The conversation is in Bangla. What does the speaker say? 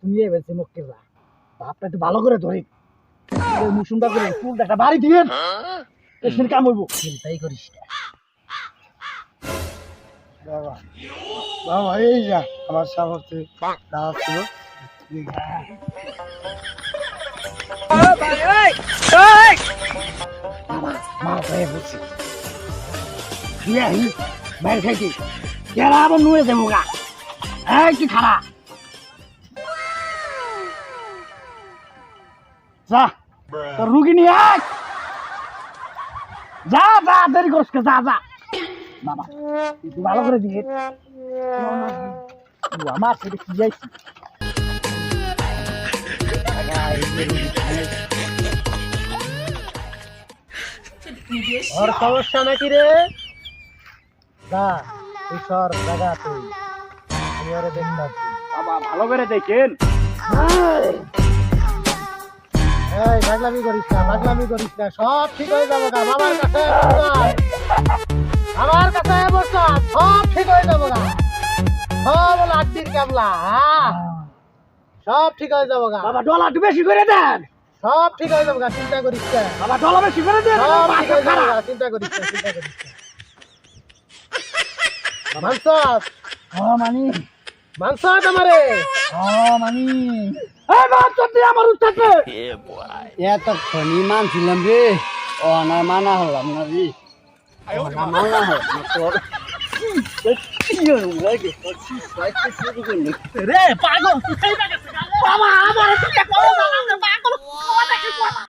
তুমি এসে মুখকে যা বাপটা একটু ভালো করে ধরি মুসুমটা করে চুলটা একটা বাড়ি দিবেন এসে কাম হইব চিন্তাই করিস না বাবা বাবা এই যা আমার সামর্থ্য দাওয়াত ছিল মা ভাই বলছি বাইরে খাইছি কেরা আবার নুয়ে যাবো গা এই কি খারা যা তোর রুগী নিয়ে আয় যা যা দেরি করিস যা যা বাবা তুই ভালো করে দিয়ে আমার সেটা কি যাইছি ওর সমস্যা নাকি রে যা তুই সর জায়গা তুই আমি ওরে দেখলাম বাবা ভালো করে দেখেন এই পাগলামি করিস না সব ঠিক হয়ে যাবে গা বাবার কাছে আমার কাছে বসা সব ঠিক হয়ে যাবে গা সব লাড্ডির কামলা সব ঠিক হয়ে যাবে গা বাবা ডলা একটু বেশি করে দেন সব ঠিক হয়ে যাবে গা চিন্তা করিস না বাবা ডলা বেশি করে দেন সব ঠিক হয়ে যাবে গা চিন্তা করিস না মানসাস মানি মানসাস আমারে মানি এই বাপ তুই আমার উঠতে এত খনি মানছিলাম রে ও না মানা হলাম না রে মানা হল তোর রে পাগল তুই বাবা আমার